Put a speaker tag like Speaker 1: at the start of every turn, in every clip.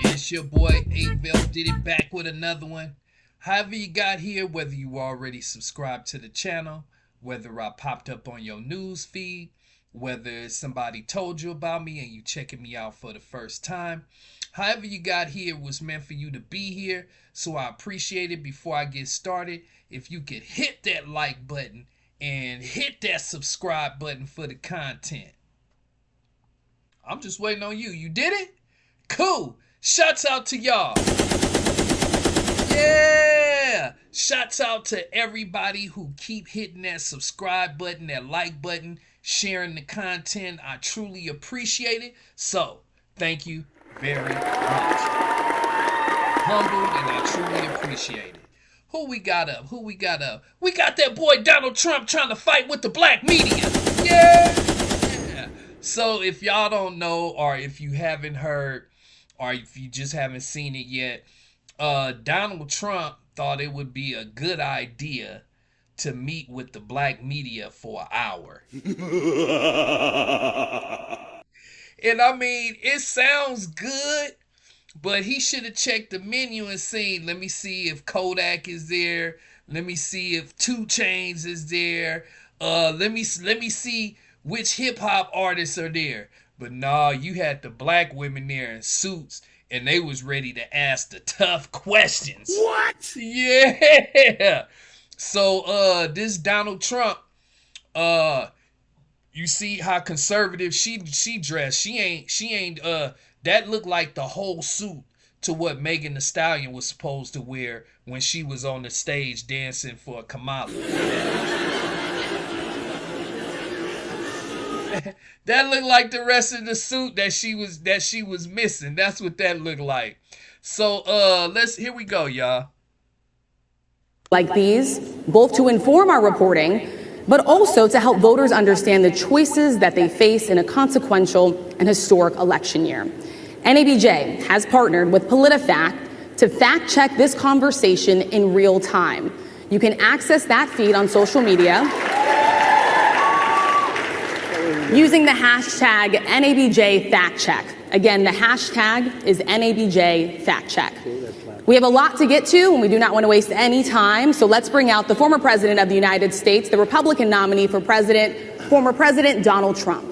Speaker 1: It's your boy 8 did it back with another one. However you got here, whether you already subscribed to the channel, whether I popped up on your news feed, whether somebody told you about me and you checking me out for the first time. However you got here was meant for you to be here, so I appreciate it. Before I get started, if you could hit that like button and hit that subscribe button for the content. I'm just waiting on you. You did it? Cool. Shouts out to y'all. Yeah. Shouts out to everybody who keep hitting that subscribe button, that like button, sharing the content. I truly appreciate it. So, thank you very much. Humbled, and I truly appreciate it. Who we got up? Who we got up? We got that boy Donald Trump trying to fight with the black media. Yeah. So if y'all don't know, or if you haven't heard, or if you just haven't seen it yet, Donald Trump thought it would be a good idea to meet with the black media for an hour. And I mean, it sounds good, but he should have checked the menu and seen, let me see if Kodak is there. Let me see if 2 Chainz is there. Let me see which hip hop artists are there. But nah, you had the black women there in suits, and they was ready to ask the tough questions.
Speaker 2: What?
Speaker 1: Yeah. So this Donald Trump, you see how conservative she dressed. She ain't that looked like the whole suit to what Megan Thee Stallion was supposed to wear when she was on the stage dancing for Kamala. That looked like the rest of the suit that she was missing. That's what that looked like. So here we go, y'all.
Speaker 3: Like these, both to inform our reporting, but also to help voters understand the choices that they face in a consequential and historic election year. NABJ has partnered with PolitiFact to fact check this conversation in real time. You can access that feed on social media using the hashtag NABJFactCheck. Again, the hashtag is NABJFactCheck. We have a lot to get to, and we do not want to waste any time, so let's bring out the former president of the United States, the Republican nominee for president, former President Donald Trump.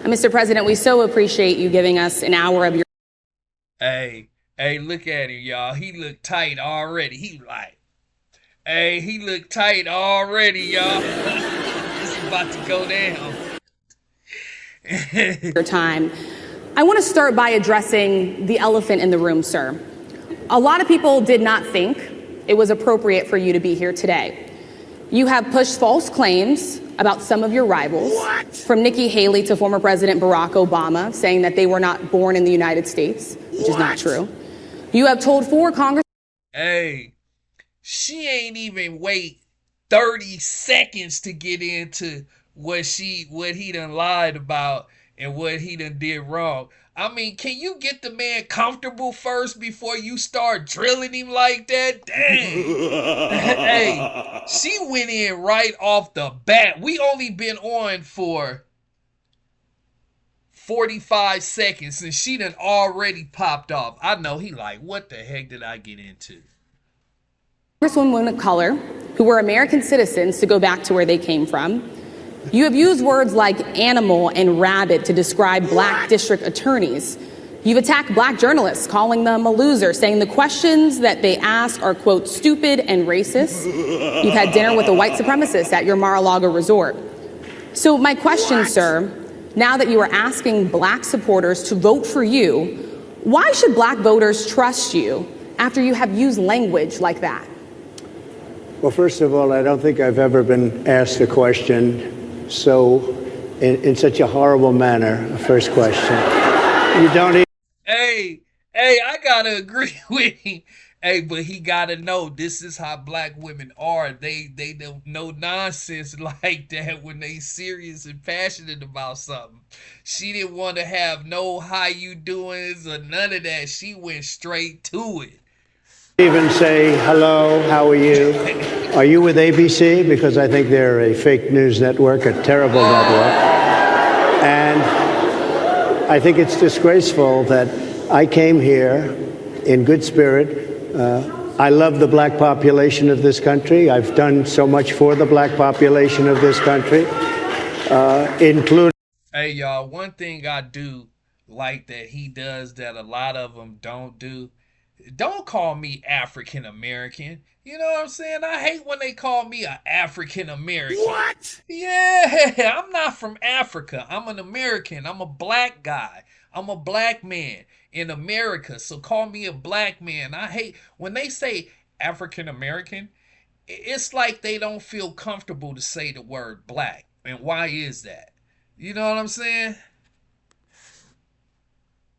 Speaker 3: Mr. President, we so appreciate you giving us an hour of your...
Speaker 1: Hey, look at him, y'all. He look tight already. He look tight already, y'all. It's about to go down.
Speaker 3: Your time. I want to start by addressing the elephant in the room, sir. A lot of people did not think it was appropriate for you to be here today. You have pushed false claims about some of your rivals, from Nikki Haley to former President Barack Obama, saying that they were not born in the United States, which is not true. You have told 4 Congress...
Speaker 1: Hey, she ain't even wait 30 seconds to get into what he done lied about and what he done did wrong. I mean, can you get the man comfortable first before you start drilling him like that? Dang. Hey, she went in right off the bat. We only been on for 45 seconds and she done already popped off. I know he like, what the heck did I get into?
Speaker 3: Congresswomen of color who were American citizens to go back to where they came from. You have used words like animal and rabbit to describe black district attorneys. You've attacked black journalists, calling them a loser, saying the questions that they ask are, quote, stupid and racist. You've had dinner with a white supremacist at your Mar-a-Lago resort. So my question, sir, now that you are asking black supporters to vote for you, why should black voters trust you after you have used language like that?
Speaker 4: Well, first of all, I don't think I've ever been asked a question in such a horrible manner. First question. You don't even...
Speaker 1: Hey, I gotta agree with him. Hey, but he gotta know this is how black women are. They don't know nonsense like that when they serious and passionate about something. She didn't want to have no how you doings or none of that. She went straight to it.
Speaker 4: Even say, hello, how are you? Are you with ABC? Because I think they're a fake news network, a terrible network. And I think it's disgraceful that I came here in good spirit. I love the black population of this country. I've done so much for the black population of this country, including...
Speaker 1: Hey, y'all, one thing I do like that he does that a lot of them don't do. Don't call me African American. You know what I'm saying? I hate when they call me an African American.
Speaker 2: What?
Speaker 1: Yeah, I'm not from Africa. I'm an American. I'm a black guy. I'm a black man in America. So call me a black man. I hate when they say African American. It's like they don't feel comfortable to say the word black. And why is that? You know what I'm saying?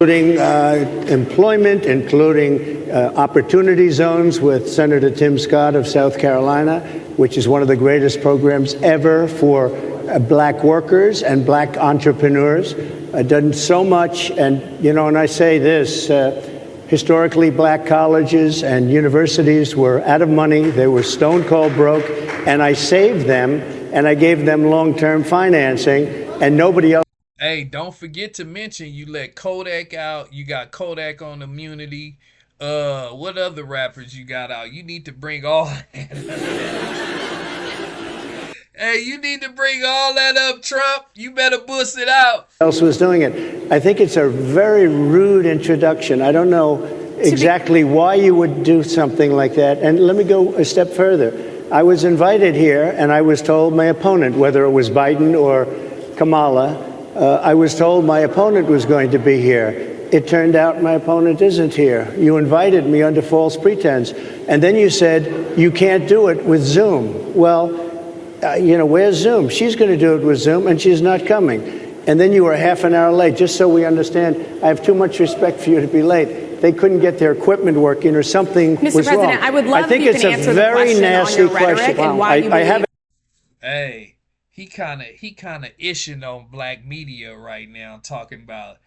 Speaker 4: Including employment, including opportunity zones with Senator Tim Scott of South Carolina, which is one of the greatest programs ever for black workers and black entrepreneurs. Done so much, and, you know, and I say this, historically black colleges and universities were out of money. They were stone cold broke, and I saved them, and I gave them long-term financing, and nobody else.
Speaker 1: Hey, don't forget to mention you let Kodak out. You got Kodak on Immunity. What other rappers you got out? You need to bring all that up. Hey, you need to bring all that up, Trump. You better bust it out.
Speaker 4: Else was doing it. I think it's a very rude introduction. I don't know exactly why you would do something like that. And let me go a step further. I was invited here, and I was told my opponent, whether it was Biden or Kamala, I was told my opponent was going to be here. It turned out my opponent isn't here. You invited me under false pretense. And then you said you can't do it with Zoom. Well, you know, where's Zoom? She's going to do it with Zoom, and she's not coming. And then you were half an hour late, just so we understand. I have too much respect for you to be late. They couldn't get their equipment working or something was
Speaker 3: Mr. President,
Speaker 4: wrong.
Speaker 3: I would love
Speaker 4: I think
Speaker 3: if you
Speaker 4: it's
Speaker 3: can
Speaker 4: a
Speaker 3: answer the
Speaker 4: very
Speaker 3: question
Speaker 4: nasty
Speaker 3: on your rhetoric
Speaker 4: question.
Speaker 3: and why you
Speaker 4: I haven't.
Speaker 1: Hey, he kind of ishing on black media right now, talking about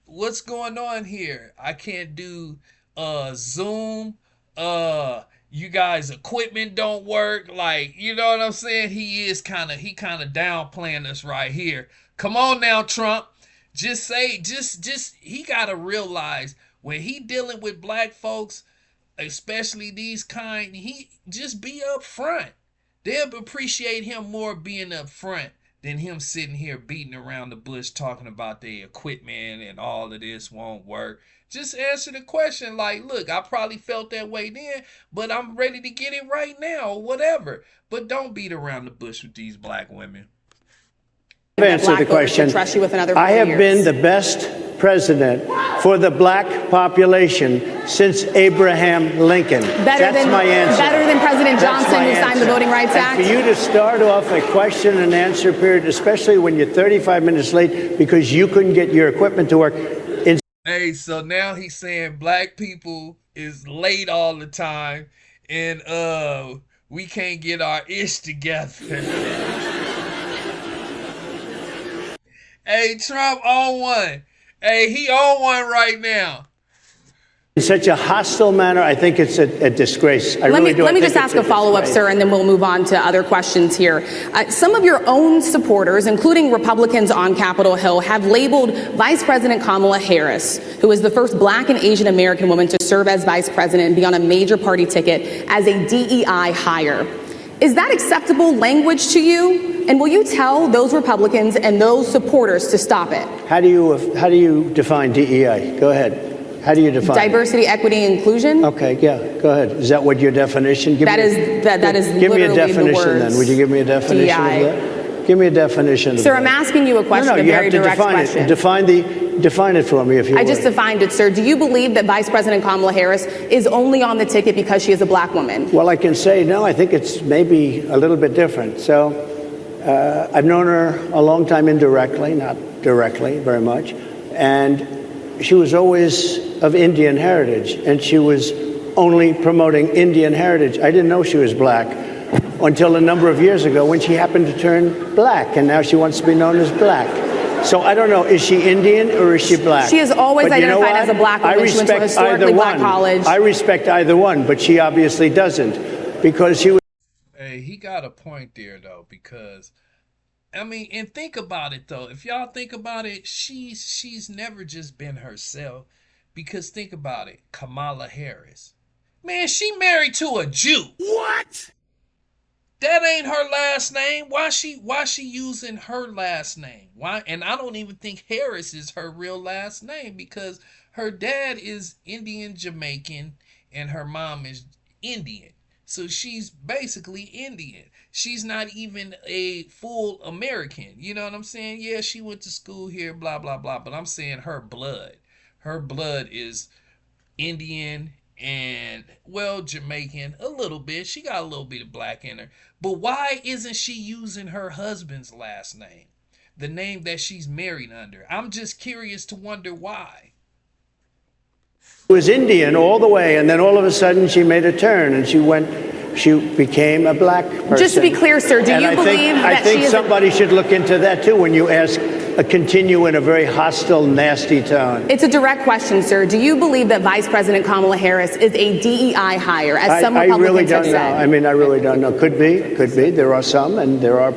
Speaker 1: what's going on here. I can't do Zoom. You guys' equipment don't work. Like, you know what I'm saying? He kind of downplaying us right here. Come on now, Trump. Just he gotta realize when he dealing with black folks, especially these kind, he just be up front. They'll appreciate him more being up front than him sitting here beating around the bush talking about the equipment and all of this won't work. Just answer the question like, look, I probably felt that way then, but I'm ready to get it right now or whatever. But don't beat around the bush with these black women.
Speaker 4: Answer the question. I have been the best president for the black population since Abraham Lincoln. That's my answer.
Speaker 3: Better than President Johnson, who signed the Voting Rights Act.
Speaker 4: And for you to start off a question and answer period, especially when you're 35 minutes late because you couldn't get your equipment to work.
Speaker 1: Hey, so now he's saying black people is late all the time and we can't get our ish together. Hey, Trump on one. Hey, he on one right now.
Speaker 4: In such a hostile manner, I think it's a disgrace.
Speaker 3: Let me just ask a follow-up, sir, and then we'll move on to other questions here. Some of your own supporters, including Republicans on Capitol Hill, have labeled Vice President Kamala Harris, who is the first black and Asian American woman to serve as vice president and be on a major party ticket, as a DEI hire. Is that acceptable language to you? And will you tell those Republicans and those supporters to stop it?
Speaker 4: How do you define DEI? Go ahead. How do you define
Speaker 3: diversity, equity, inclusion?
Speaker 4: Okay, yeah, go ahead. Is that what your definition?
Speaker 3: Give me
Speaker 4: a definition then. Would you give me a definition
Speaker 3: DEI.
Speaker 4: of that? Give me a definition of that.
Speaker 3: Sir, I'm asking you a question,
Speaker 4: no,
Speaker 3: a very direct question.
Speaker 4: Define it for me, if you would.
Speaker 3: I just defined it, sir. Do you believe that Vice President Kamala Harris is only on the ticket because she is a black woman?
Speaker 4: Well, I can say no. I think it's maybe a little bit different. So I've known her a long time indirectly, not directly very much. And she was always of Indian heritage, and she was only promoting Indian heritage. I didn't know she was black until a number of years ago when she happened to turn black, and now she wants to be known as black. So I don't know, is she Indian or is she black?
Speaker 3: She has always identified as a black woman. She went to a historically black college.
Speaker 4: I respect either one, but she obviously doesn't, because she was...
Speaker 1: Hey, he got a point there, though, because, I mean, and think about it, though. If y'all think about it, she's never just been herself, because think about it, Kamala Harris. Man, she married to a Jew.
Speaker 2: What?
Speaker 1: That ain't her last name. Why she using her last name? Why? And I don't even think Harris is her real last name, because her dad is Indian Jamaican and her mom is Indian. So she's basically Indian. She's not even a full American. You know what I'm saying? Yeah, she went to school here, blah, blah, blah. But I'm saying her blood. Her blood is Indian and, well, Jamaican a little bit. She got a little bit of black in her. But why isn't she using her husband's last name? The name that she's married under. I'm just curious to wonder why.
Speaker 4: Was Indian all the way, and then all of a sudden she made a turn and she became a black person.
Speaker 3: Just to be clear, sir, do you believe that
Speaker 4: I think
Speaker 3: she is
Speaker 4: somebody should look into that too when you continue in a very hostile, nasty tone.
Speaker 3: It's a direct question, sir. Do you believe that Vice President Kamala Harris is a DEI hire, as some Republicans
Speaker 4: I really don't
Speaker 3: have said?
Speaker 4: know. I mean, I really don't know. Could be. There are some, and there are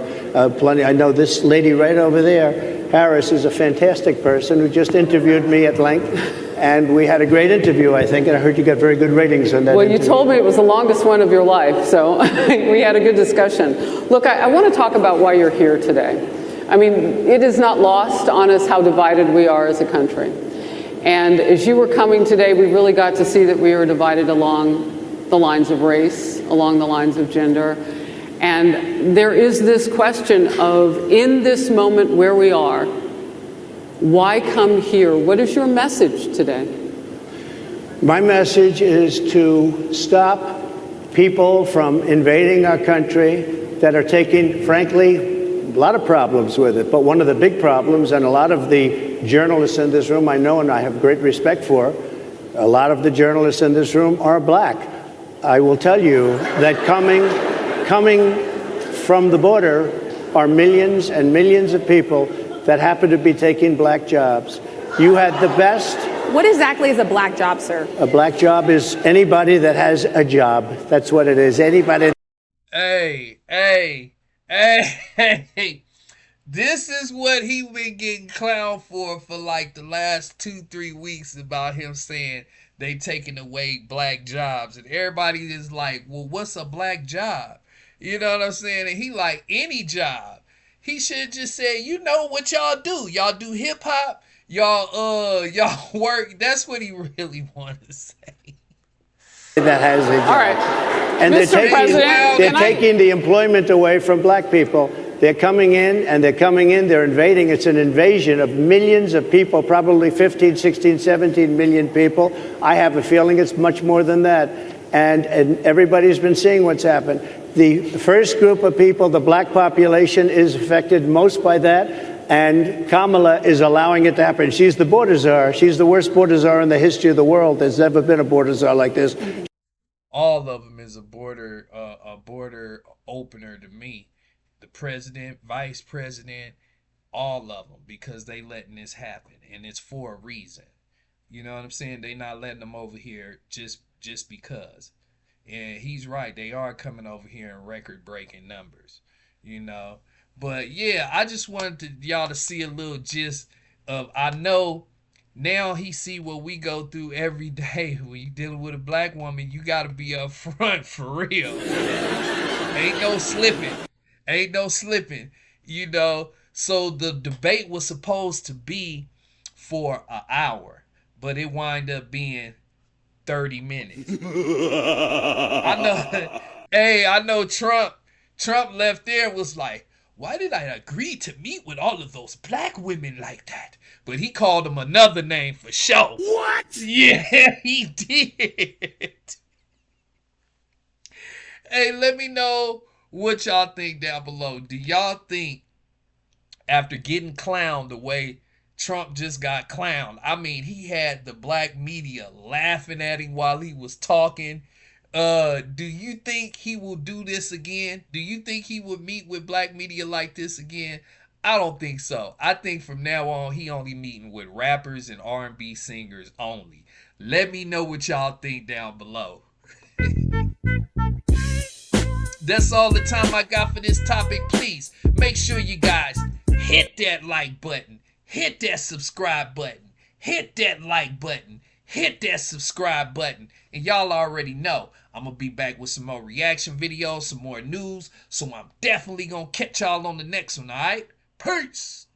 Speaker 4: plenty. I know this lady right over there, Harris, is a fantastic person who just interviewed me at length. And we had a great interview, I think, and I heard you got very good ratings on that
Speaker 5: Well,
Speaker 4: interview.
Speaker 5: you told me it was the longest one of your life, so we had a good discussion. Look, I want to talk about why you're here today. I mean, it is not lost on us how divided we are as a country. And as you were coming today, we really got to see that we are divided along the lines of race, along the lines of gender. And there is this question of, in this moment where we are, why come here? What is your message today?
Speaker 4: My message is to stop people from invading our country that are taking, frankly, a lot of problems with it. But one of the big problems, and a lot of the journalists in this room I know and I have great respect for, a lot of the journalists in this room are black. I will tell you that coming from the border are millions and millions of people that happen to be taking black jobs. You had the best.
Speaker 3: What exactly is a black job, sir?
Speaker 4: A black job is anybody that has a job. That's what it is. Anybody.
Speaker 1: Hey. This is what he been getting clowned for like the last 2-3 weeks, about him saying they taking away black jobs. And everybody is like, well, what's a black job? You know what I'm saying? And he like, any job. He should have just said, you know what y'all do? Y'all do hip hop. Y'all work. That's what he really wanted to say.
Speaker 4: That has a job.
Speaker 5: All right.
Speaker 4: And
Speaker 5: Mr. President,
Speaker 4: they're taking the employment away from black people. They're coming in, they're invading. It's an invasion of millions of people, probably 15, 16, 17 million people. I have a feeling it's much more than that. And everybody's been seeing what's happened. The first group of people, the black population, is affected most by that, and Kamala is allowing it to happen. She's the border czar. She's the worst border czar in the history of the world. There's never been a border czar like this.
Speaker 1: All of them is a border opener to me. The president, vice president, all of them, because they letting this happen, and it's for a reason. You know what I'm saying? They not letting them over here just because. And he's right. They are coming over here in record-breaking numbers, you know. But, yeah, I just wanted y'all to see a little gist of, I know now he see what we go through every day. When you dealing with a black woman, you got to be up front for real. Ain't no slipping, you know. So the debate was supposed to be for an hour, but it wind up being 30 minutes. I know Trump left there and was like, why did I agree to meet with all of those black women like that? But he called them another name for sure.
Speaker 2: What?
Speaker 1: Yeah, he did. Hey, let me know what y'all think down below. Do y'all think, after getting clowned the way Trump just got clowned. I mean, he had the black media laughing at him while he was talking. Do you think he will do this again? Do you think he would meet with black media like this again? I don't think so. I think from now on he only meeting with rappers and R&B singers only. Let me know what y'all think down below. That's all the time I got for this topic. Please make sure you guys hit that like button, hit that subscribe button, hit that like button, hit that subscribe button. And y'all already know I'm going to be back with some more reaction videos, some more news. So I'm definitely going to catch y'all on the next one, all right? Peace.